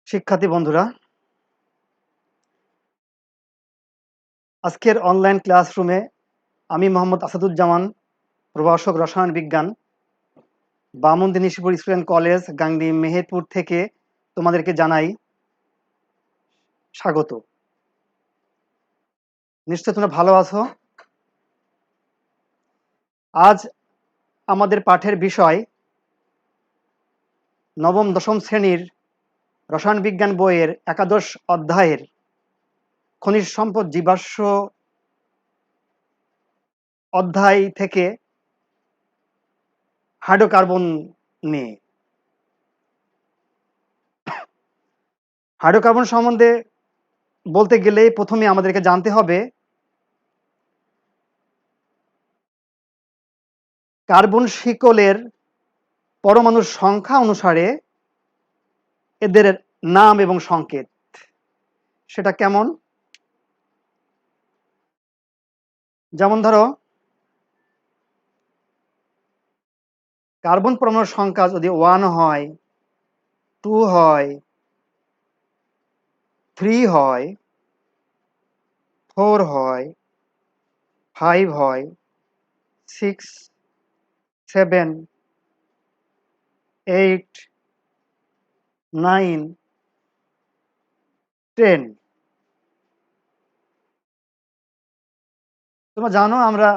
শিক্ষার্থী বন্ধুরা, আজকের অনলাইন ক্লাসরুমে আমি মোহাম্মদ আসাদুজ্জামান, প্রভাষক রসায়ন বিজ্ঞান, বামুনদি নিশিপুর স্টুডেন্ট কলেজ, গাংনী, মেহেরপুর থেকে তোমাদেরকে জানাই স্বাগত। নিশ্চয় তোমরা ভালো আছো। আজ আমাদের পাঠের বিষয় নবম দশম শ্রেণীর রসায়ন বিজ্ঞান বইয়ের একাদশ অধ্যায়ের খনিজ সম্পদ জীবাশ্ম অধ্যায় থেকে হাইড্রোকার্বন নিয়ে। হাইড্রোকার্বন সম্বন্ধে বলতে গেলে প্রথমে আমাদেরকে জানতে হবে কার্বন শিকলের পরমাণুর সংখ্যা অনুসারে এদের নাম এবং সংকেত। সেটা কেমন? যেমন ধরো, কার্বন পরমাণুর সংখ্যা যদি 1 হয়, 2 হয়, 3 হয়, 4 হয়, 5 হয়, 6, 7, 8, 9, 10। তোমরা জানো আমরা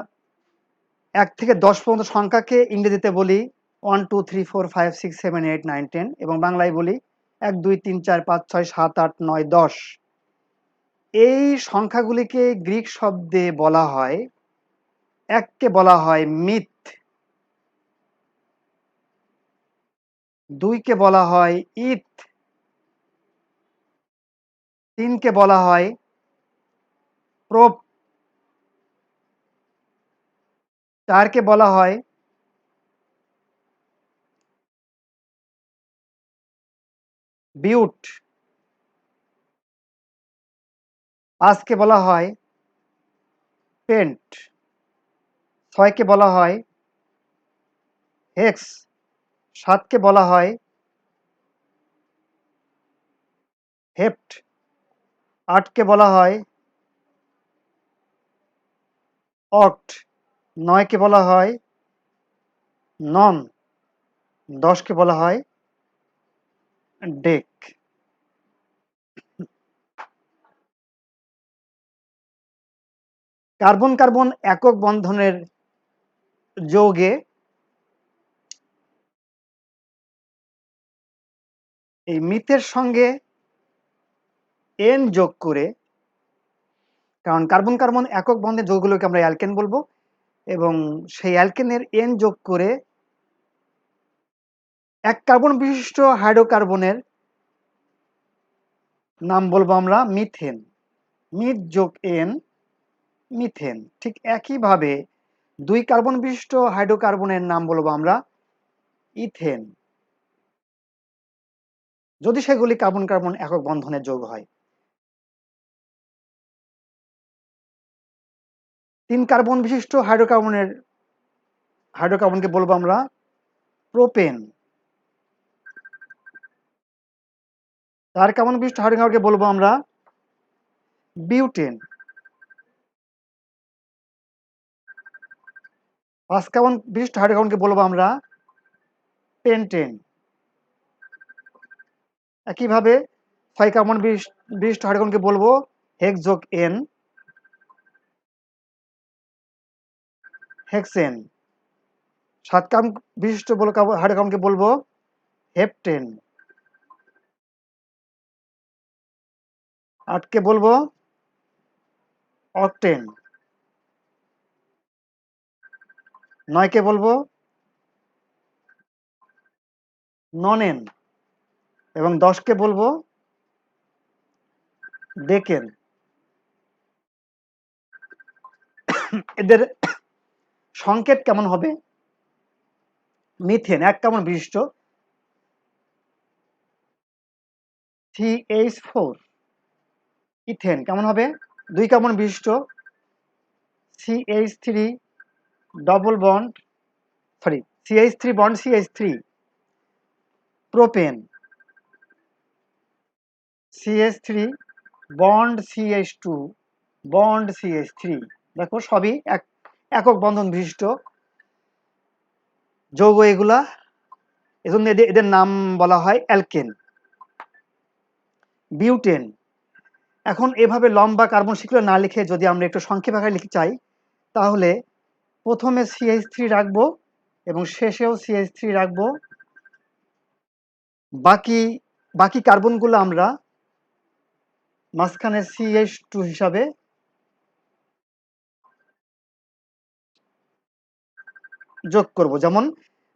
1 থেকে 10 পর্যন্ত সংখ্যাকে ইংরেজিতে বলি 1, 2, 3, 4, 5, 6, 7, 8, 9, 10 এবং বাংলায় বলি 1, 2, 3, 4, 5, 6, 7, 8, 9, 10। এই সংখ্যাগুলিকে গ্রিক শব্দে বলা হয়, 1 কে বলা হয় মিথ, 2 কে বলা হয় ইথ, 3 কে বলা হয় প্রোপ, 4 কে বলা হয় বিউট, 5 কে বলা হয় পেন্ট, 6 কে বলা হয় হেক্স, 7 কে বলা হয় হেপ্ট, 8 কে বলা হয় অক্ট, 9 কে বলা হয় নন, 10 কে বলা হয় ডেক। কার্বন কার্বন একক বন্ধনের যৌগে এই মিথের সঙ্গে এন যোগ করে, কারণ কার্বন কার্বন একক বন্ধনের যৌগগুলোকে আমরা অ্যালকেন বলবো, এবং সেই অ্যালকেনের এন যোগ করে এক কার্বন বিশিষ্ট হাইড্রোকার্বনের নাম বলবো আমরা মিথেন। মিথ যোগ এন, মিথেন। ঠিক একইভাবে 2 কার্বন বিশিষ্ট হাইড্রোকার্বনের নাম বলবো আমরা ইথেন, যদি সেগুলি কার্বন কার্বন একক বন্ধনের যৌগ হয়। 3 কার্বন বিশিষ্ট হাইড্রোকার্বনকে বলবো আমরা প্রোপেন। 4 কার্বন বিশিষ্ট হাইড্রোকার্বনকে বলবো আমরা বিউটেন। 5 কার্বন বিশিষ্ট হাইড্রোকার্বনকে বলবো আমরা পেন্টেন। একইভাবে 6 কার্বন বিশিষ্ট হাইড্রোকার্বনকে বলবো হেক্স যোগ এন, হেক্সেন। 7 কার্বন বিশিষ্ট হাইড্রোকার্বনকে বলবো হেপটেন। 8 কে বলবো অক্টেন। 9 কে বলবো ননেন এবং 10 কে বলবো ডেকেন। এদের সংকেত কেমন হবে? মিথেন 1 কার্বন বিশিষ্ট CH4। ইথেন কেমন হবে? 2 কার্বন বিশিষ্ট CH3 double bond, sorry, CH3 bond CH3। Propane CH3 bond CH2 bond CH3, দেখো সবই একক বন্ধন বিশিষ্ট যৌগ এগুলা, এজন্য এদের নাম বলা হয় অ্যালকেন। বিউটেন, এখন এভাবে লম্বা কার্বন শিকলে না লিখে যদি আমরা একটু সংক্ষেপ আকারে লিখতে চাই, তাহলে প্রথমে CH3 রাখবো এবং শেষেও CH3 রাখবো। বাকি কার্বনগুলো আমরা মাঝখানে CH2 হিসাবে যোগ করব। যেমন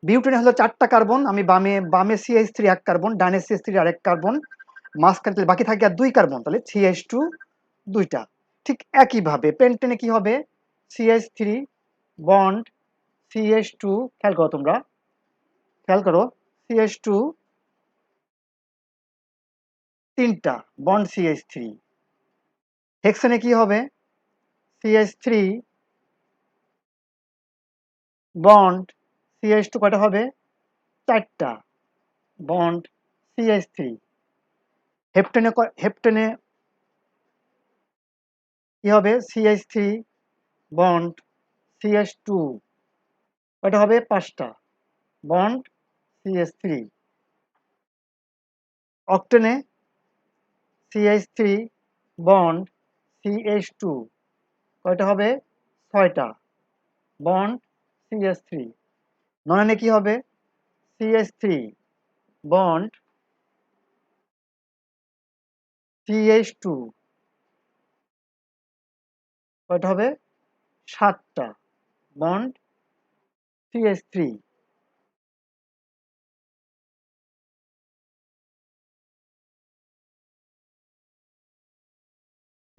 বিউটেনে হলো 4টা কার্বন, আমি বামে CH3 এক কার্বন, ডানে CH3 আরেক কার্বন, মাঝখানে তাহলে বাকি থাকে আর 2 কার্বন, তাহলে CH2 2টা। ঠিক একইভাবে পেন্টেনে কি হবে, CH3 বন্ড CH2, খেয়াল করো তোমরা, খেয়াল করো, CH2 3টা বন্ড CH3। হেক্সেনে কি হবে, CH3 বন্ড CH2 কয়টা হবে, 4টা বন্ড CH3। হেপ্টেনে কি হবে, CH3 বন্ড CH2 কয়টা হবে, 5টা bond CH3। অক্টেনে CH3 bond CH2 কয়টা হবে, 6টা বন্ড CH3। নয়নে কি হবে, CH3 বন্ড CH2 কয়টা হবে, 7টা বন্ড CH3।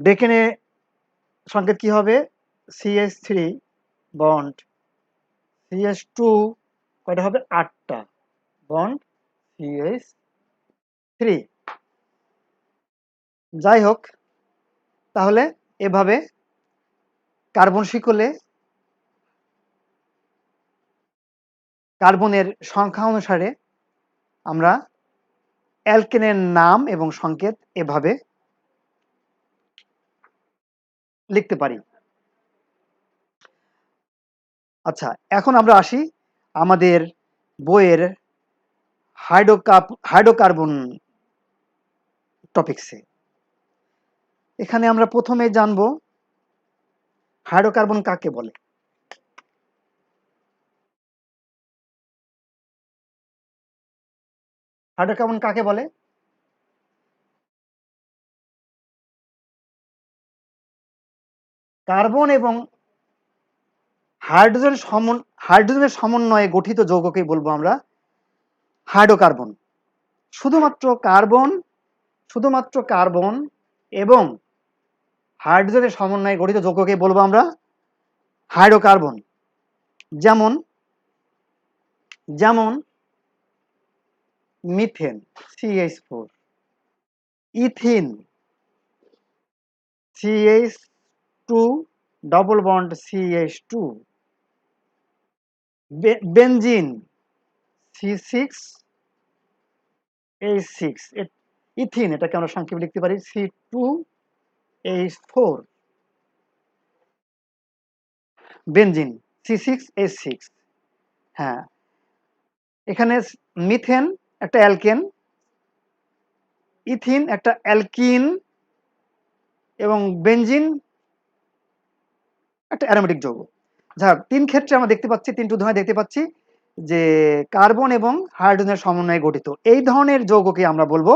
ডেকেনে সংকেত কি হবে, CH3 বন্ড CH2 কয়টা হবে, 8টা বন্ড CH3। যাই হোক, তাহলে এভাবে কার্বন শিকলে কার্বনের সংখ্যা অনুসারে আমরা অ্যালকেনের নাম এবং সংকেত এভাবে লিখতে পারি। আচ্ছা, এখন আমরা আসি আমাদের বইয়ের হাইড্রোকার্বন টপিকসে। এখানে আমরা প্রথমে জানব হাইড্রোকার্বন কাকে বলে। হাইড্রোকার্বন কাকে বলে, কার্বন এবং হাইড্রোজেনের সমন্বয়ে গঠিত যৌগকেই বলবো আমরা হাইড্রোকার্বন। শুধুমাত্র কার্বন এবং হাইড্রোজেনের সমন্বয়ে গঠিত যৌগকেই বলবো আমরা হাইড্রোকার্বন। যেমন যেমন methane CH4, ethene CH2 double bond CH2, benzene C6H6, ethene এটাকে আমরা সংক্ষেপে লিখতে পারি C2H4, বেনজিন C6H6। হ্যাঁ, এখানে মিথেন একটা অ্যালকেন, ইথিন একটা অ্যালকিন এবং বেনজিন একটা অ্যারোমেটিক যৌগ। যাক, 3 ক্ষেত্রে আমরা দেখতে পাচ্ছি, 3টি উদাহরণে দেখতে পাচ্ছি যে কার্বন এবং হাইড্রোজেনের সমন্বয়ে গঠিত এই ধরনের যৌগকে আমরা বলবো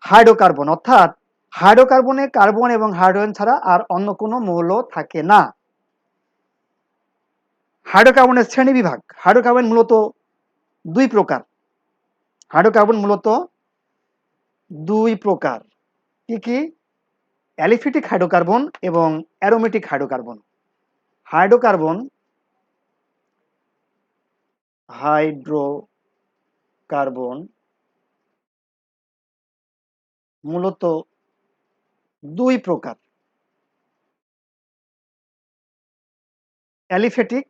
হাইড্রোকার্বন। অর্থাৎ হাইড্রোকার্বনে কার্বন এবং হাইড্রোজেন ছাড়া আর অন্য কোনো মৌল থাকে না। হাইড্রোকার্বনের শ্রেণীবিভাগ, হাইড্রোকার্বন মূলত 2 প্রকার। হাইড্রোকার্বন মূলত 2 প্রকার, কি কি, অ্যালিফিটিক হাইড্রোকার্বন এবং অ্যারোমেটিক হাইড্রোকার্বন। হাইড্রোকার্বন হাইড্রোকার্বন মূলত 2 প্রকার, অ্যালিফেটিক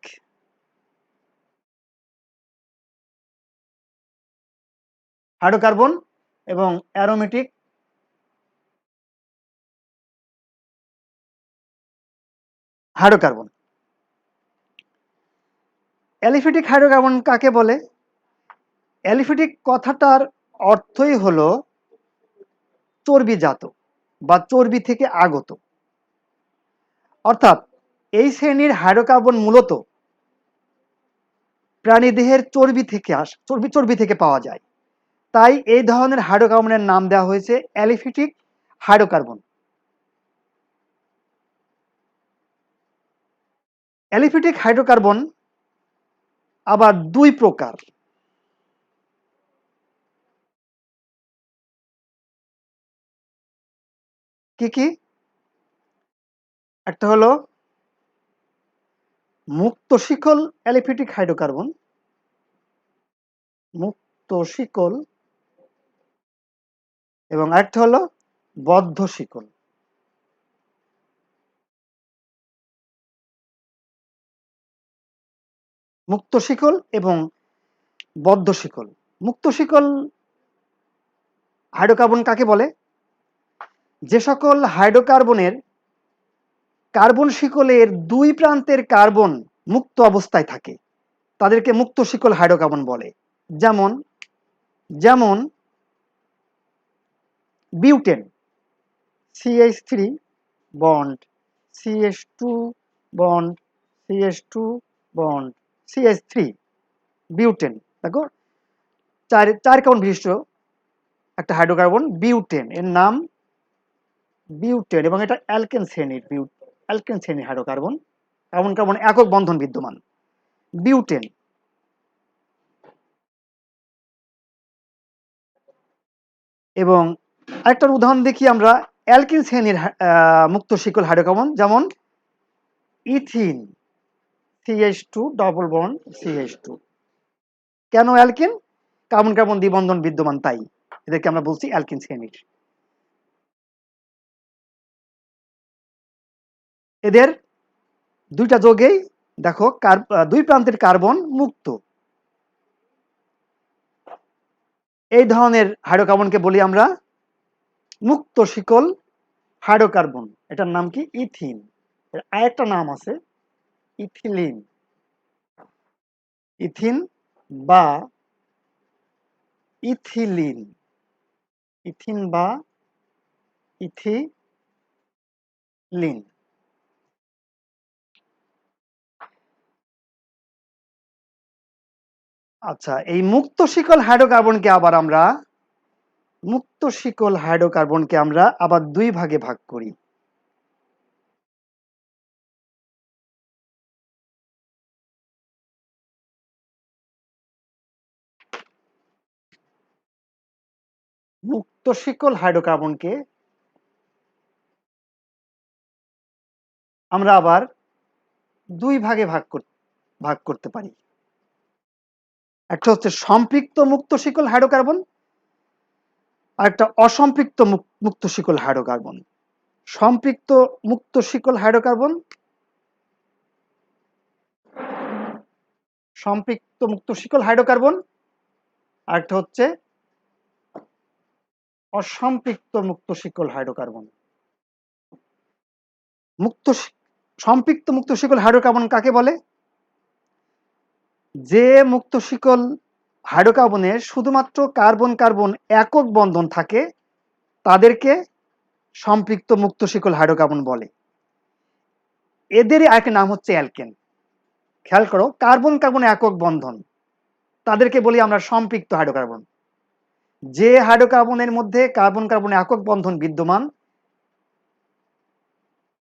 হাইড্রোকার্বন এবং অ্যারোমেটিক হাইড্রোকার্বন। অ্যালিফেটিক হাইড্রোকার্বন কাকে বলে? অ্যালিফেটিক কথাটার অর্থই হলো চর্বিজাত বা চর্বি থেকে আগত। অর্থাৎ এই শ্রেণীর হাইড্রোকার্বন মূলত প্রাণীদেহের চর্বি থেকে পাওয়া যায়। তাই এই ধরনের হাইড্রোকার্বনের নাম দেওয়া হয়েছে অ্যালিফেটিক হাইড্রোকার্বন। অ্যালিফেটিক হাইড্রোকার্বন আবার দুই প্রকার। কি কি? একটা হলো মুক্ত শিকল অ্যালিফেটিক হাইড্রোকার্বন, মুক্ত শিকল, এবং আরেকটা হলো বদ্ধ শিকল। মুক্ত শিকল এবং বদ্ধ শিকল। মুক্ত শিকল হাইড্রোকার্বন কাকে বলে? যে সকল হাইড্রোকার্বনের কার্বন শিকলের দুই প্রান্তের কার্বন মুক্ত অবস্থায় থাকে তাদেরকে মুক্ত শিকল হাইড্রোকার্বন বলে। যেমন যেমন butane, CH3 bond CH2 bond CH2 bond CH3, butane. দেখো চার কার্বন বিশিষ্ট একটা হাইড্রোকার্বন বিউটেন, এর নাম বিউটেন, এবং এটা অ্যালকেন শ্রেণীর অ্যালকেন শ্রেণীর হাইড্রোকার্বন। কার্বন কার্বন একক বন্ধন বিদ্যমান বিউটেন। এবং আরেকটার উদাহরণ দেখি আমরা অ্যালকিন শ্রেণীর মুক্ত শিকল হাইড্রোকার্বন, যেমন ethene, CH2 double bond CH2। কেন অ্যালকিন? কার্বন কার্বন দ্বিবন্ধন বিদ্যমান, তাই এদেরকে আমরা বলছি অ্যালকিন শ্রেণীর। এদের দুইটা যোগেই দেখো দুই প্রান্তের কার্বন মুক্ত। এই ধরনের হাইড্রোকার্বনকে বলি আমরা মুক্ত শিকল হাইড্রোকার্বন। এটার নাম কি? ইথিন। এর আরেকটা নাম আছে ইথিলিন। ইথিন বা ইথিলিন, ইথিন বা ইথিলিন। আচ্ছা, এই মুক্ত শিকল হাইড্রোকার্বনকে আবার দুই ভাগে ভাগ করি। মুক্ত শিকল হাইড্রোকার্বনকে আমরা আবার দুই ভাগে ভাগ করতে পারি। একটা হচ্ছে সম্পৃক্ত মুক্ত শিকল হাইড্রোকার্বন, আর একটা অসম্পৃক্ত মুক্ত শিকল হাইড্রোকার্বন। সম্পৃক্ত মুক্ত শিকল হাইড্রোকার্বন, সম্পৃক্ত মুক্ত শিকল হাইড্রোকার্বন, আর একটা হচ্ছে অসম্পৃক্ত মুক্ত শিকল হাইড্রোকার্বন। সম্পৃক্ত মুক্ত শিকল হাইড্রোকার্বন কাকে বলে? যে মুক্ত শিকল হাইড্রোকার্বনে শুধুমাত্র কার্বন কার্বন একক বন্ধন থাকে তাদেরকে সম্পৃক্ত মুক্ত শিকল হাইড্রোকার্বন বলে। এদেরই আরেকটা নাম হচ্ছে অ্যালকেন। খেয়াল করো, কার্বন কার্বন একক বন্ধন, তাদেরকে বলি আমরা সম্পৃক্ত হাইড্রোকার্বন। যে হাইড্রোকার্বনের মধ্যে কার্বন কার্বন একক বন্ধন বিদ্যমান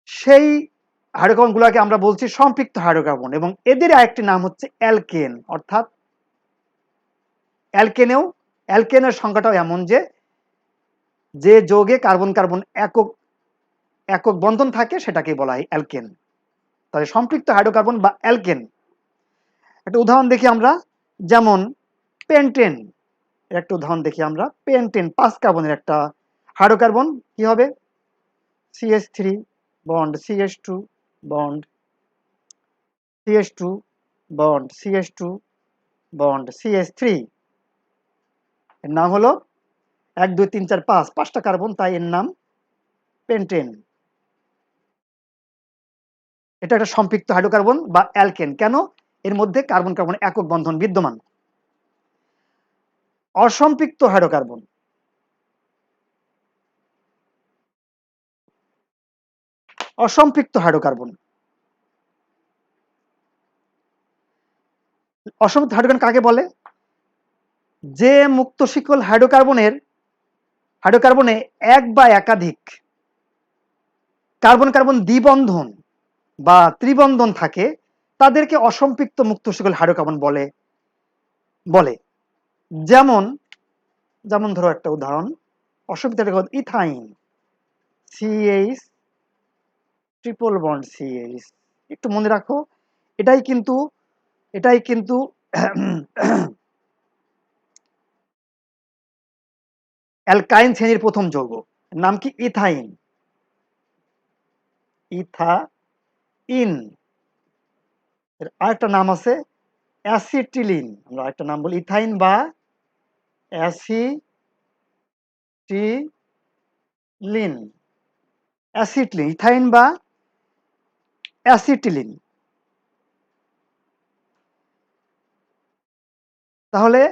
সেই হাইড্রোকার্বন গুলাকে আমরা বলছি সম্পৃক্ত হাইড্রোকার্বন, এবং এদের আরেকটি নাম হচ্ছে অ্যালকেন। অর্থাৎ অ্যালকেনের সংখ্যাটাও এমন যে যৌগে কার্বন কার্বন একক বন্ধন থাকে সেটাকে বলা হয় অ্যালকেন। তাহলে সম্পৃক্ত হাইড্রোকার্বন বা অ্যালকেন। একটা উদাহরণ দেখি আমরা, যেমন পেন্টেন। এর একটা উদাহরণ দেখি আমরা, পেন্টেন 5 কার্বনের একটা হাইড্রোকার্বন। কি হবে? CH3 bond CH2 bond CH2 bond CH2 bond CH3। এর নাম হলো 1 2 3 4 5, 5টা কার্বন, তাই এর নাম পেন্টেন। এটা একটা সম্পৃক্ত হাইড্রোকার্বন বা অ্যালকেন। কেন? এর মধ্যে কার্বন কার্বন একক বন্ধন বিদ্যমান। অসম্পৃক্ত হাইড্রোকার্বন, অসম্পৃক্ত হাইড্রোকার্বন, অসম্পৃক্ত হাইড্রোকার্বন কাকে বলে? যে মুক্ত শিকল হাইড্রোকার্বনে এক বা একাধিক কার্বন কার্বন দ্বিবন্ধন বা ত্রিবন্ধন থাকে, তাদেরকে অসম্পৃক্ত মুক্ত শিকল হাইড্রোকার্বন বলে বলে যেমন যেমন ধরো একটা উদাহরণ, অসম্পৃক্ত hydrocarbon ethyne, C H triple bond C H. একটু মনে রাখো, এটাই কিন্তু এটাই কিন্তু অ্যালকাইন শ্রেণীর প্রথম যৌগ। নাম কি? ইথাইন। ইথাইন। এর আরেকটা নাম আছে অ্যাসিটিলিন। আমরা আরেকটা নাম বলি ইথাইন বা অ্যাসিটিলিন। অ্যাসিটিলিন, ইথাইন বা অ্যাসিটিলিন। তাহলে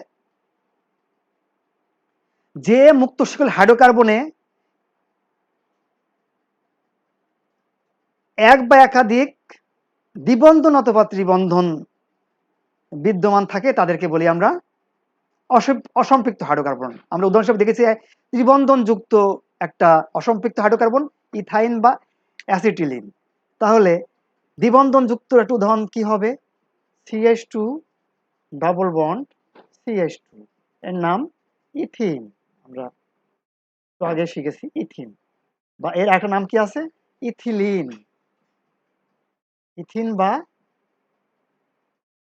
যে মুক্ত শিকল হাইড্রোকার্বনে এক বা একাধিক দ্বিবন্ধন অথবা ত্রিবন্ধন বিদ্যমান থাকে, তাদেরকে বলি আমরা অসম্পৃক্ত হাইড্রোকার্বন। আমরা উদাহরণ হিসেবে দেখেছি ত্রিবন্ধন যুক্ত একটা অসম্পৃক্ত হাইড্রোকার্বন ইথাইন বা অ্যাসিটিলিন। তাহলে দ্বিবন্ধন যুক্ত একটা উদাহরণ কি হবে? CH2 ডাবল বন্ড CH2, এর নাম ইথিন। আমরা তো আগে শিখেছি ইথিন। বা এর একটা নাম কি আছে? ইথিলিন। ইথিন বা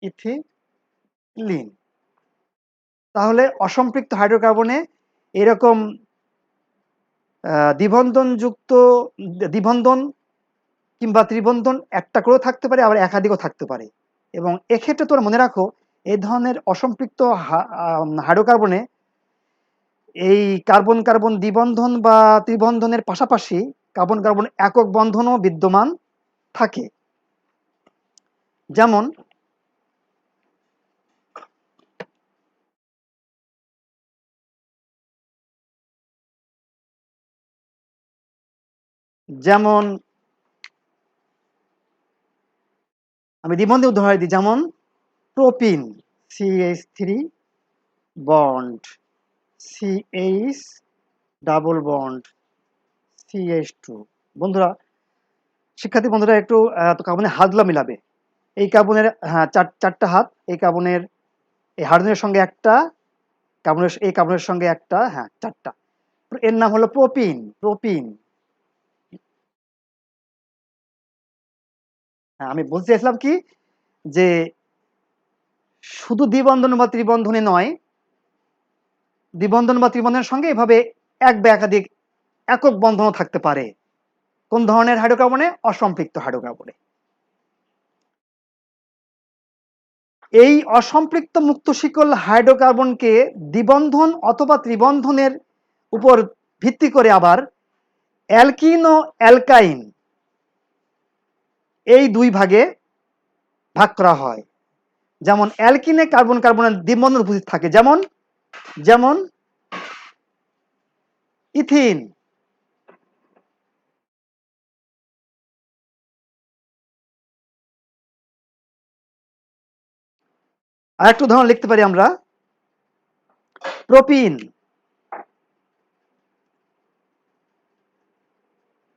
ইথিলিন। তাহলে অসম্পৃক্ত হাইড্রোকার্বনে এরকম দ্বিবন্ধনযুক্ত দ্বিবন্ধন কিংবা ত্রিবন্ধন একটা করেও থাকতে পারে, আবার একাধিকও থাকতে পারে। এবং এক্ষেত্রে তোমরা মনে রাখো, এই ধরনের অসম্পৃক্ত হাইড্রোকার্বনে এই কার্বন কার্বন দ্বিবন্ধন বা ত্রিবন্ধনের পাশাপাশি কার্বন কার্বন একক বন্ধনও বিদ্যমান থাকে। যেমন যেমন আমি দ্বিবন্ধের উদাহরণ দিই, যেমন propene CH3 bond CH double bond CH2। বন্ধুরা, শিক্ষার্থী বন্ধুরা, একটু কার্বনের হাতগুলো মিলাবে। এই কার্বনের, হ্যাঁ, চারটা হাত। এই কার্বনের, এই হাইড্রোজেনের সঙ্গে একটা, এই কার্বনের সঙ্গে একটা, হ্যাঁ, চারটা। এর নাম হলো প্রোপিন। প্রোপিন। হ্যাঁ, আমি বলতে চাইছিলাম কি, যে শুধু দ্বিবন্ধন বা ত্রিবন্ধনে নয়, দ্বিবন্ধন বা ত্রিবন্ধনের সঙ্গে এভাবে এক বা একাধিক একক বন্ধনও থাকতে পারে। কোন ধরনের হাইড্রোকার্বনে? অসম্পৃক্ত হাইড্রোকার্বনে। এই অসম্পৃক্ত মুক্ত শিকল হাইড্রোকার্বনকে দ্বিবন্ধন অথবা ত্রিবন্ধনের উপর ভিত্তি করে আবার অ্যালকিন ও অ্যালকাইন এই দুই ভাগে ভাগ করা হয়। যেমন অ্যালকিনে কার্বন কার্বনের দ্বিবন্ধন উপস্থিত থাকে, যেমন যেমন ইথিন। আরেকটা উদাহরণ লিখতে পারি আমরা, propene,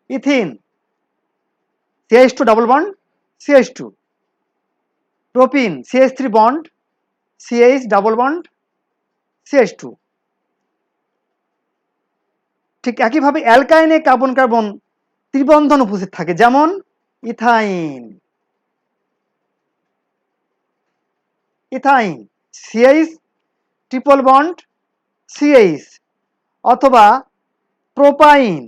ethene, CH2 double bond CH2, propene CH3 bond CH double bond CH2। ঠিক একইভাবে অ্যালকাইনে কার্বন কার্বন ত্রিবন্ধন উপস্থিত থাকে, যেমন ethyne. Ethyne CH triple bond CH, অথবা প্রোপাইন।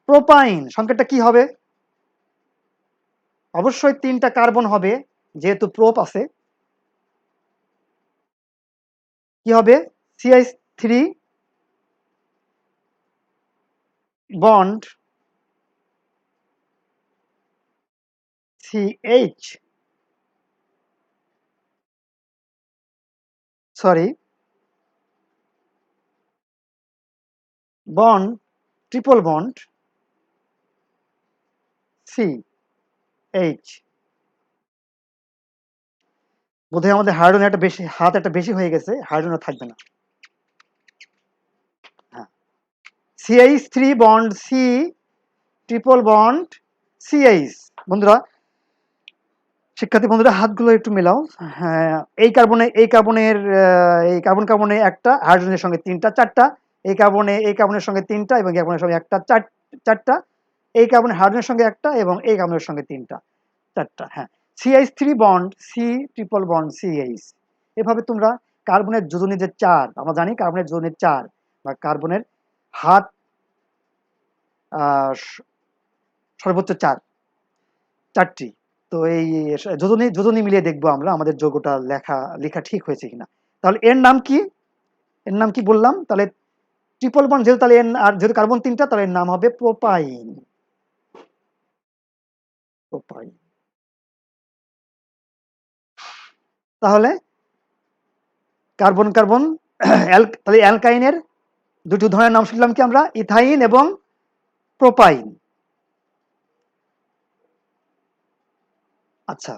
প্রোপাইন সংকেতটা কি হবে? অবশ্যই তিনটা কার্বন হবে, যেহেতু প্রোপ আছে। কি হবে? CH3 bond CH, sorry, bond, triple bond CH। বোধহয় আমাদের হাইড্রোজেন একটা বেশি, হাত একটা বেশি হয়ে গেছে, হাইড্রোজেন থাকবে না। হ্যাঁ, CH3 bond C, triple bond CH। বন্ধুরা, শিক্ষার্থী বন্ধুরা, হাতগুলো একটু মেলাও। হ্যাঁ, এই কার্বনের এই কার্বনে একটা, হাইড্রোজেনের সঙ্গে তিনটা চারটা, এই কার্বনের সঙ্গে তিনটা, এবং এই কার্বনের সঙ্গে একটা, চারটা, এই কার্বনের হাইড্রোজেনের সঙ্গে একটা, এবং এই কার্বনের সঙ্গে তিনটা, চারটা। হ্যাঁ, CH3 bond C, triple bond CH। এভাবে তোমরা কার্বনের যোজনী যে চার, আমরা জানি কার্বনের যোজনী চার, বা কার্বনের হাত সর্বোচ্চ চারটি। তো এই যোজনী মিলিয়ে দেখবো আমরা আমাদের যৌগটা লেখা ঠিক হয়েছে কিনা। তাহলে এর নাম কি? এর নাম কি বললাম? তাহলে ট্রিপল বন্ড যেহেতু, তাহলে আর যেহেতু কার্বন তিনটা, তাহলে এর নাম হবে প্রোপাইন। প্রোপাইন। তাহলে কার্বন কার্বন তাহলে অ্যালকাইনের দুটি উদাহরণের নাম শিখলাম কি আমরা? ইথাইন এবং প্রোপাইন। আচ্ছা,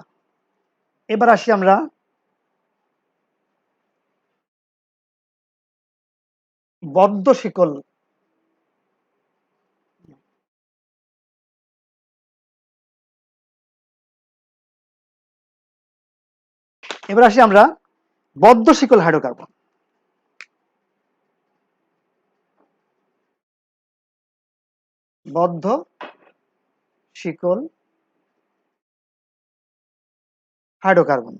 এবার আসি আমরা বদ্ধ শিকল। এবার আসি আমরা বদ্ধ শিকল হাইড্রোকার্বন। বদ্ধ শিকল হাইড্রোকার্বন।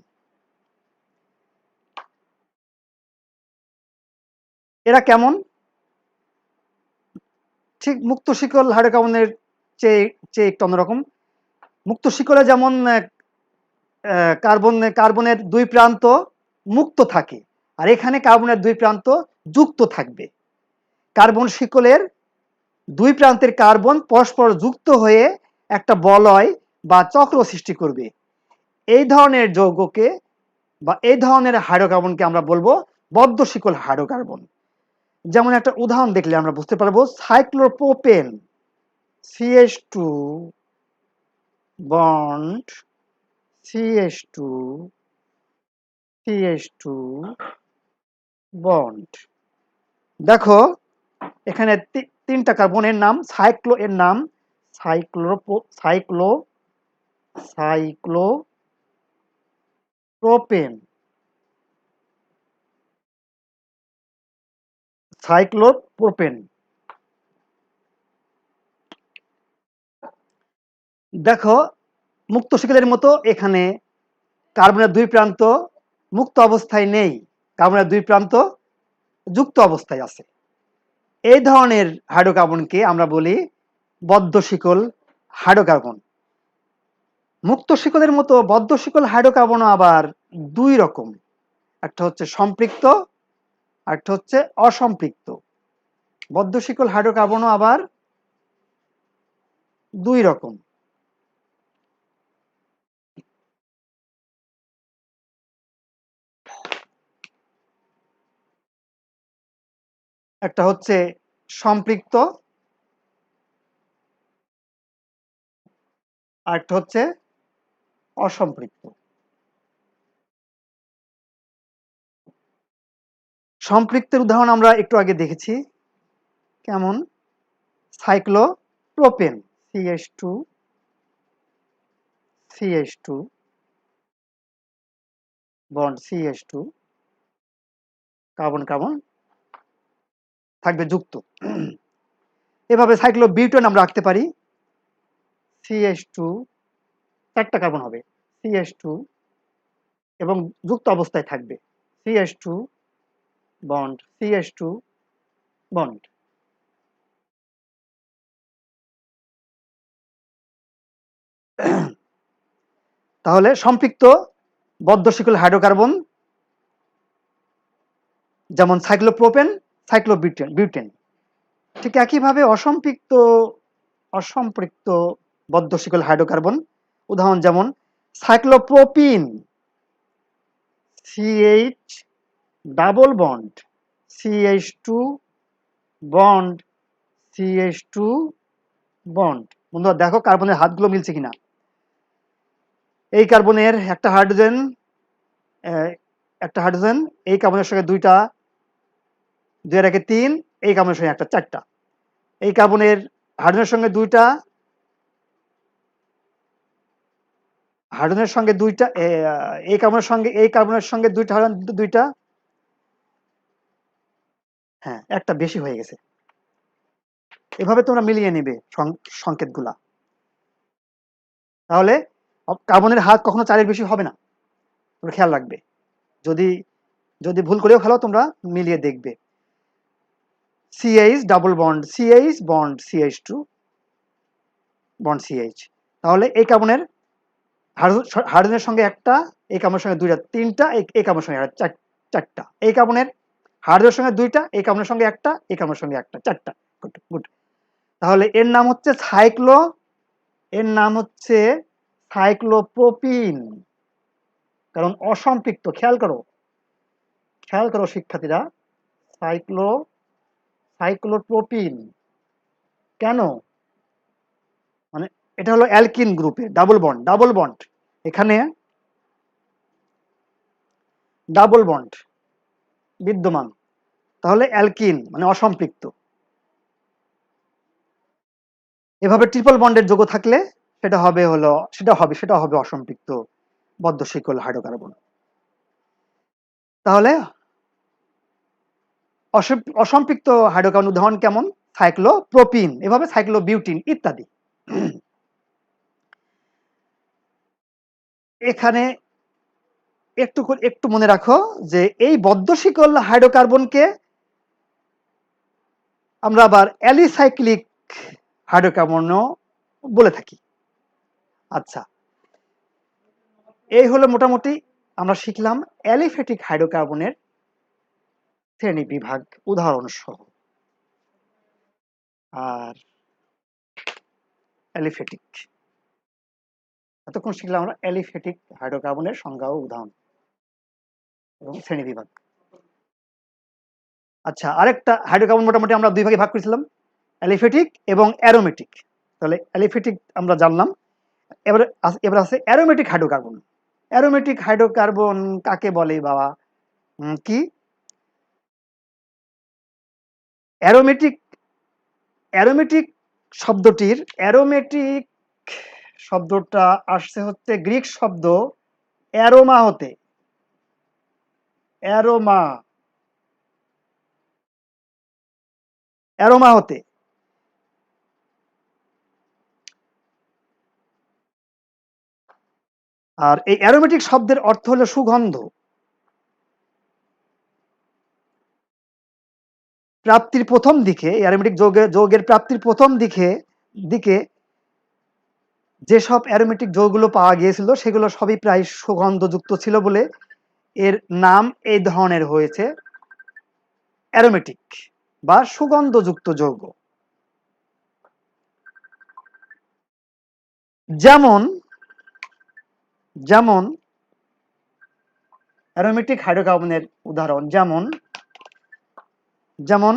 এরা কেমন? ঠিক মুক্ত শিকল হাইড্রোকার্বনের চেয়ে চেয়ে একটু অন্যরকম। মুক্ত শিকলে যেমন কার্বনের দুই প্রান্ত মুক্ত থাকে, আর এখানে কার্বনের দুই প্রান্ত যুক্ত থাকবে। কার্বন শিকলের দুই প্রান্তের কার্বন পরস্পর যুক্ত হয়ে একটা বলয় বা চক্র সৃষ্টি করবে। এই ধরনের যৌগকে বা এই ধরনের হাইড্রোকার্বনকে আমরা বলবো বদ্ধ শিকল হাইড্রোকার্বন। যেমন একটা উদাহরণ দেখলে আমরা বুঝতে পারবো, cyclopropane CH2 bond CH2 CH2 bond. দেখো এখানে তিনটা কার্বনের নাম, এর নাম সাইক্লো সাইক্লোপ্রোপেন সাইক্লোপ্রোপেন। দেখো মুক্ত শিকলের মতো এখানে কার্বনের দুই প্রান্ত মুক্ত অবস্থায় নেই, কার্বনের দুই প্রান্ত যুক্ত অবস্থায় আছে। এই ধরনের হাইড্রোকার্বনকে আমরা বলি বদ্ধ শিকল হাইড্রোকার্বন। মুক্ত শিকলের মতো বদ্ধ শিকল হাইড্রোকার্বনও আবার দুই রকম, একটা হচ্ছে সম্পৃক্ত, আর একটা হচ্ছে অসম্পৃক্ত। বদ্ধ শিকল হাইড্রোকার্বনও আবার দুই রকম। একটা হচ্ছে সম্পৃক্ত, আর একটা হচ্ছে অসম্পৃক্ত। সম্পৃক্তের উদাহরণ আমরা একটু আগে দেখেছি, কেমন? Cyclopropane CH2 bond CH2, carbon carbon থাকবে যুক্ত। এভাবে সাইক্লোবিউটেন আমরা আঁকতে পারি, CH2, চারটা কার্বন হবে, CH2 এবং যুক্ত অবস্থায় থাকবে, CH2 বন্ড CH2 বন্ড। তাহলে সম্পৃক্ত বদ্ধ শিকল হাইড্রোকার্বন যেমন সাইক্লোপ্রোপেন, বিউটেন। ঠিক একইভাবে অসম্পৃক্ত বদ্ধ শিকল হাইড্রোকার্বন উদাহরণ যেমন সাইক্লোপ্রোপিন, CH double bond, CH2 bond, CH2 bond. বন্ধুরা দেখো কার্বনের হাতগুলো মিলছে কিনা। এই কার্বনের একটা হাইড্রোজেন, এই কার্বনের সঙ্গে দুইটা, 2 এর 3, এই কার্বনের সঙ্গে একটা, 4টা। এই কার্বনের হাইড্রোজেনের সঙ্গে দুইটা, হাইড্রোজেনের সঙ্গে দুইটা, এই কার্বনের সঙ্গে দুইটা হাইড্রোজেন, দুইটা, হ্যাঁ একটা বেশি হয়ে গেছে। এভাবে তোমরা মিলিয়ে নিবে সংকেতগুলা। তাহলে কার্বনের হাত কখনো 4 এর বেশি হবে না, তোমরা খেয়াল রাখবে। যদি যদি ভুল করেও ফেলো তোমরা মিলিয়ে দেখবে। CH double bond, CH bond, CH2 bond, CH। তাহলে এই কার্বনের হাইড্রোজেনের সঙ্গে একটা, এই কার্বনের সঙ্গে দুইটা, 3টা, এই কার্বনের সঙ্গে একটা, 4টা। এই কার্বনের হাইড্রোজেনের সঙ্গে দুইটা, এই কার্বনের সঙ্গে একটা, এই কার্বনের সঙ্গে একটা, 4টা। Good good. তাহলে এর নাম হচ্ছে সাইক্লোপ্রোপিন, কারণ অসম্পৃক্ত। খেয়াল করো শিক্ষার্থীরা, সাইক্লোপ্রোপিন কেন? মানে এটা হলো অ্যালকিন গ্রুপে ডাবল বন্ড, এখানে ডাবল বন্ড বিদ্যমান, তাহলে অ্যালকিন মানে অসম্পৃক্ত। এভাবে ট্রিপল বন্ডের যৌগ থাকলে সেটা হবে অসম্পৃক্ত বদ্ধ শিকল হাইড্রোকার্বন। তাহলে অসম্পৃক্ত হাইড্রোকার্বন উদাহরণ কেমন? সাইক্লোপ্রোপিন, এভাবে সাইক্লোবিউটিন ইত্যাদি। এখানে একটু মনে রাখো যে এই বদ্ধ শিকল হাইড্রোকার্বনকে আমরা আবার অ্যালিসাইক্লিক হাইড্রোকার্বনও বলে থাকি। আচ্ছা, এই হলো মোটামুটি আমরা শিখলাম অ্যালিফ্যাটিক হাইড্রোকার্বনের শ্রেণী বিভাগ উদাহরণ সহ। আর অ্যালিফ্যাটিক, এতক্ষণ শিখলাম আমরা অ্যালিফ্যাটিক হাইড্রোকার্বনের সংজ্ঞা ও উদাহরণ এবং শ্রেণী বিভাগ। আচ্ছা, আরেকটা হাইড্রোকার্বন মোটামুটি আমরা দুই ভাগে ভাগ করেছিলাম, অ্যালিফ্যাটিক এবং অ্যারোমেটিক। তাহলে অ্যালিফ্যাটিক আমরা জানলাম, এবার আছে অ্যারোমেটিক হাইড্রোকার্বন। অ্যারোমেটিক হাইড্রোকার্বন কাকে বলে বাবা? কি অ্যারোমেটিক? অ্যারোমেটিক অ্যারোমেটিক শব্দটা আসছে হচ্ছে গ্রিক শব্দ অ্যারোমা হতে। অ্যারোমা অ্যারোমা হতে। আর এই অ্যারোমেটিক শব্দের অর্থ হলো সুগন্ধ। প্রাপ্তির প্রথম দিকে, অ্যারোমেটিক যৌগের প্রাপ্তির প্রথম দিকে যেসব অ্যারোমেটিক যৌগগুলো পাওয়া গিয়েছিল সেগুলো সবই প্রায় সুগন্ধযুক্ত ছিল বলে এর নাম এই ধরনের হয়েছে, অ্যারোমেটিক বা সুগন্ধযুক্ত যৌগ। যেমন যেমন অ্যারোমেটিক হাইড্রোকার্বনের উদাহরণ যেমন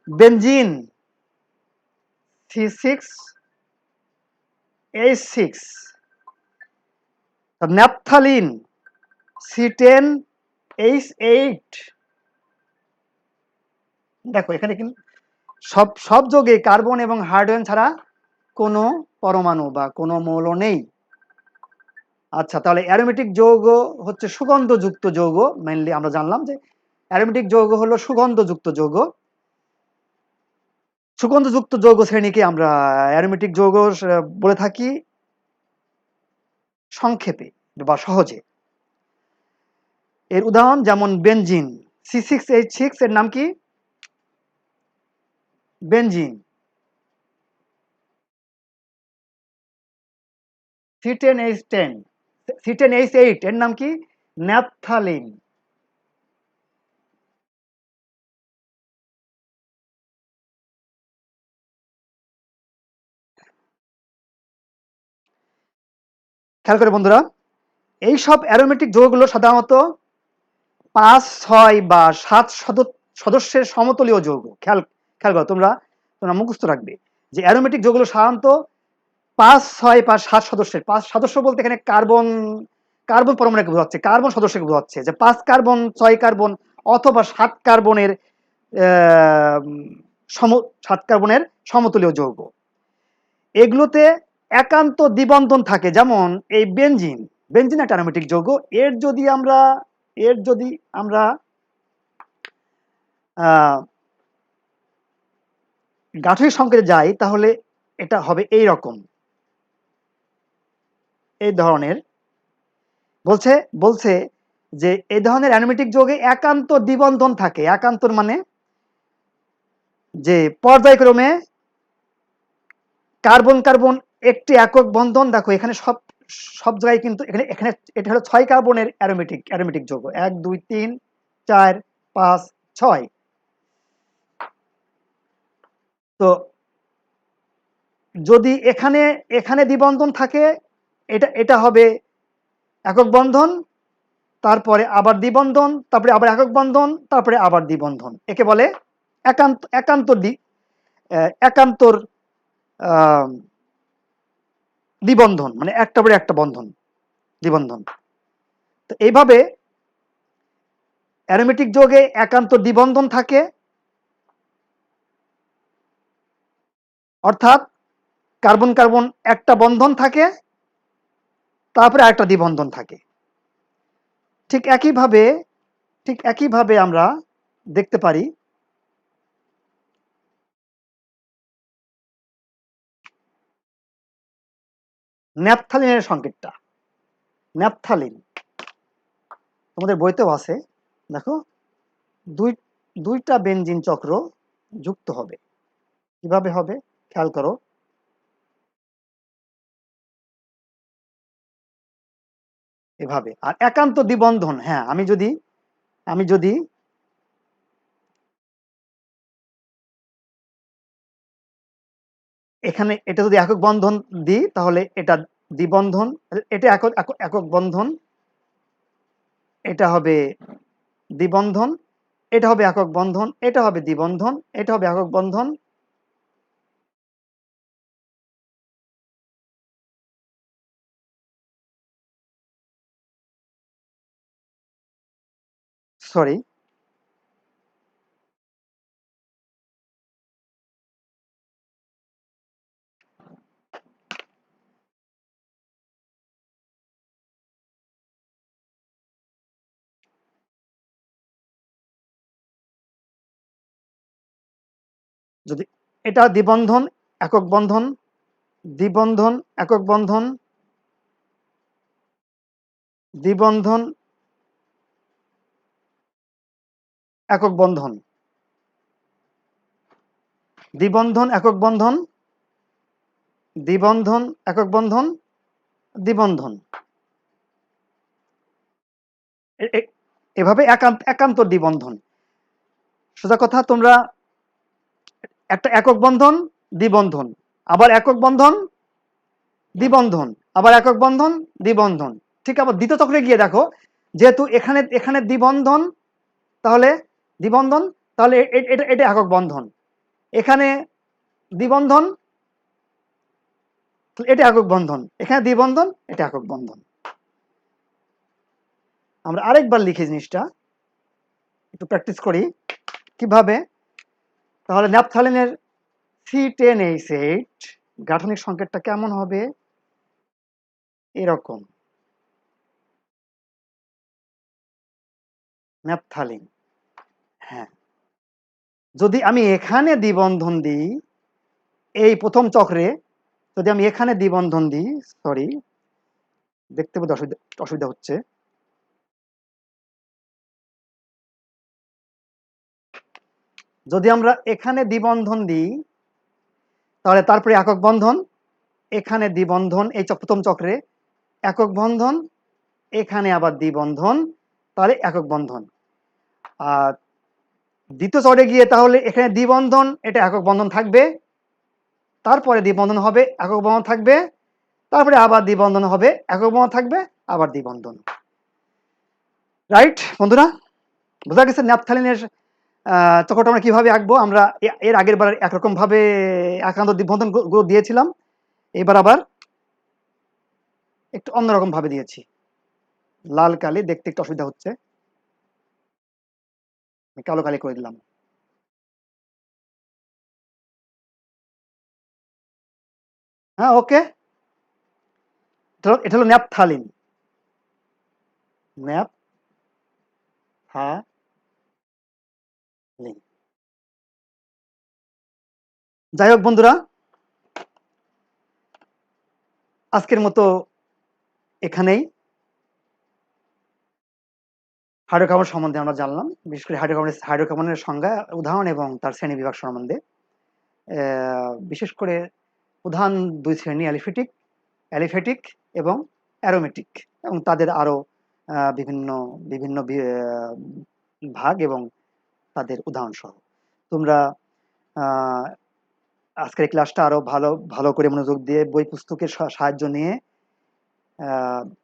বেনজিন C6H6, ন্যাপথালিন C10H8। দেখো এখানে কিন্তু সব যৌগে কার্বন এবং হাইড্রোজেন ছাড়া কোনো পরমাণু বা কোনো মৌল নেই। আচ্ছা, তাহলে অ্যারোমেটিক যৌগ হচ্ছে সুগন্ধযুক্ত যৌগ। মেইনলি আমরা জানলাম যে অ্যারোমেটিক যৌগ হলো সুগন্ধযুক্ত যৌগ। সুগন্ধযুক্ত যৌগ শ্রেণীকে আমরা অ্যারোমেটিক যৌগ বলে থাকি সংক্ষেপে বা সহজে। এর উদাহরণ যেমন বেনজিন C6H6, এর নাম কি? বেনজিন। C10H8, এর নাম কি? ন্যাপথালিন। খেয়াল করে বন্ধুরা, এইসব অ্যারোমেটিক যৌগগুলো সাধারণত 5, 6 বা 7 সদস্যের সমতলীয় যৌগ। খেয়াল খেয়াল করো, তোমরা মুখস্থ রাখবে যে অ্যারোমেটিক যৌগগুলো সাধারণত 5, 6 বা 7 সদস্যের। 5 সদস্য বলতে এখানে কার্বন কার্বন পরমাণুকে বোঝাচ্ছে, কার্বন সদস্যকে বোঝাচ্ছে, যে 5 কার্বন, 6 কার্বন অথবা 7 কার্বনের আহ, সম 7 কার্বনের সমতুল্য যৌগ। এগুলোতে একান্ত দ্বিবন্ধন থাকে, যেমন এই বেনজিন। বেনজিন একটা অ্যারোমেটিক যৌগ। এর যদি আমরা গাঠনিক সংকেতে যাই, তাহলে এটা হবে এই রকম, এই ধরনের। বলছে বলছে যে এই ধরনের অ্যারোমেটিক যৌগে একান্ত দ্বিবন্ধন থাকে। একান্তর মানে যে পর্যায়ক্রমে কার্বন কার্বন একটি একক বন্ধন। দেখো এখানে সব সব জায়গায় কিন্তু এখানে এখানে এটা হলো 6 কার্বনের অ্যারোমেটিক যৌগ। 1, 2, 3, 4, 5, 6। তো যদি এখানে এখানে দ্বিবন্ধন থাকে, এটা এটা হবে একক বন্ধন, তারপরে আবার দ্বিবন্ধন, তারপরে আবার একক বন্ধন, তারপরে আবার দ্বিবন্ধন। একে বলে একান্ত একান্তর আহ, দ্বিবন্ধন, মানে একটা পরে একটা বন্ধন, দ্বিবন্ধন। তো এইভাবে অ্যারোমেটিক যৌগে একান্ত দ্বিবন্ধন থাকে, অর্থাৎ কার্বন কার্বন একটা বন্ধন থাকে, তারপরে আরেকটা দ্বিবন্ধন থাকে। ঠিক একইভাবে আমরা দেখতে পারি ন্যাপথালিনের সংকেতটা। ন্যাপথালিন তোমাদের বইতেও আছে। দেখো, দুইটা বেনজিন চক্র যুক্ত হবে। কিভাবে হবে খেয়াল করো। এভাবে। আর একান্ত দ্বিবন্ধন, হ্যাঁ, আমি যদি এখানে এটা যদি একক বন্ধন দিই, তাহলে এটা দ্বিবন্ধন, এটা একক একক একক বন্ধন, এটা হবে দ্বিবন্ধন, এটা হবে একক বন্ধন, এটা হবে দ্বিবন্ধন, এটা হবে একক বন্ধন। সরি, যদি এটা দ্বিবন্ধন, একক বন্ধন, দ্বিবন্ধন, একক বন্ধন, দ্বিবন্ধন, একক বন্ধন, দ্বিবন্ধন, একক বন্ধন, দ্বিবন্ধন, একক বন্ধন, দ্বিবন্ধন। এভাবে একান্ত দ্বিবন্ধন। সোজা কথা, তোমরা একটা একক বন্ধন, দ্বিবন্ধন, আবার একক বন্ধন, দ্বিবন্ধন, আবার একক বন্ধন, দ্বিবন্ধন। ঠিক আবার দ্বিতীয় চক্রে গিয়ে দেখো, যেহেতু এখানে এখানে দ্বিবন্ধন, তাহলে দ্বিবন্ধন, তাহলে এটা এটা একক বন্ধন। এখানে দ্বিবন্ধন, এটা একক বন্ধন। এখানে দ্বিবন্ধন, এটা একক বন্ধন। আমরা আরেকবার লিখি জিনিসটা, একটু প্র্যাকটিস করি কিভাবে। তাহলে ন্যাপথালিনের C10H8 গাঠনিক সংকেতটা কেমন হবে? এরকম, ন্যাপথালিন। হ্যাঁ, যদি আমি এখানে দ্বিবন্ধন দিই, এই প্রথম চক্রে যদি আমি এখানে দ্বিবন্ধন দিই, সরি, দেখতে বোধ অসুবিধা অসুবিধা হচ্ছে। যদি আমরা এখানে দ্বিবন্ধন দিই, তাহলে তারপরে একক বন্ধন, এখানে দ্বিবন্ধন, এই প্রথম চক্রে একক বন্ধন, এখানে আবার দ্বিবন্ধন, তাহলে একক বন্ধন। আর দ্বিতীয় চক্রে গিয়ে তাহলে এখানে দ্বিবন্ধন, এটা একক বন্ধন থাকবে, তারপরে দ্বিবন্ধন হবে, একক বন্ধন থাকবে, তারপরে আবার দ্বিবন্ধন হবে, একক বোমা থাকবে, আবার দ্বিবন্ধন। রাইট বন্ধুরা, বোঝা গেছে ন্যাপথালিনের চক্রটা আমরা কিভাবে আঁকবো। আমরা এর আগের বার একরকম ভাবে একান্ত দ্বিবন্ধন গুলো দিয়েছিলাম, এবার আবার একটু অন্যরকম ভাবে দিয়েছি। লাল কালি দেখতে একটু অসুবিধা হচ্ছে, আমি কালো কালি করে দিলাম। হ্যাঁ, ওকে, এটা হলো ন্যাপথালিন। ন্যাপথালিন। যাই হোক বন্ধুরা, আজকের মতো এখানেই হাইড্রোকার্বন সম্বন্ধে আমরা জানলাম, বিশেষ করে হাইড্রোকার্বনের সংজ্ঞা, উদাহরণ এবং তার শ্রেণীবিভাগ সম্বন্ধে। বিশেষ করে প্রধান দুই শ্রেণী, অ্যালিফেটিক এবং অ্যারোমেটিক, এবং তাদের আরো বিভিন্ন বিভিন্ন ভাগ এবং তাদের উদাহরণ সহ। তোমরা আজকের এই ক্লাসটা আরো ভালো ভালো করে মনোযোগ দিয়ে বই পুস্তকের সাহায্য নিয়ে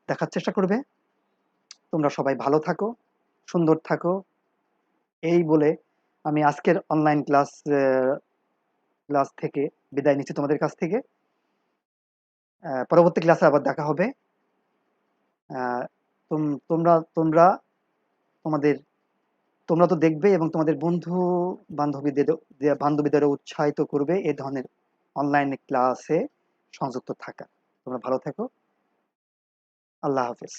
দেখার চেষ্টা করবে। তোমরা সবাই ভালো থাকো, সুন্দর থাকো, এই বলে আমি আজকের অনলাইন ক্লাস থেকে বিদায় নিচ্ছি তোমাদের কাছ থেকে। পরবর্তী ক্লাসে আবার দেখা হবে। তোমরা তোমরা তোমাদের তোমরা তো দেখবে এবং তোমাদের বান্ধবীদেরও উৎসাহিত করবে এই ধরনের অনলাইন ক্লাসে সংযুক্ত থাকা। তোমরা ভালো থেকো। আল্লাহ হাফেজ।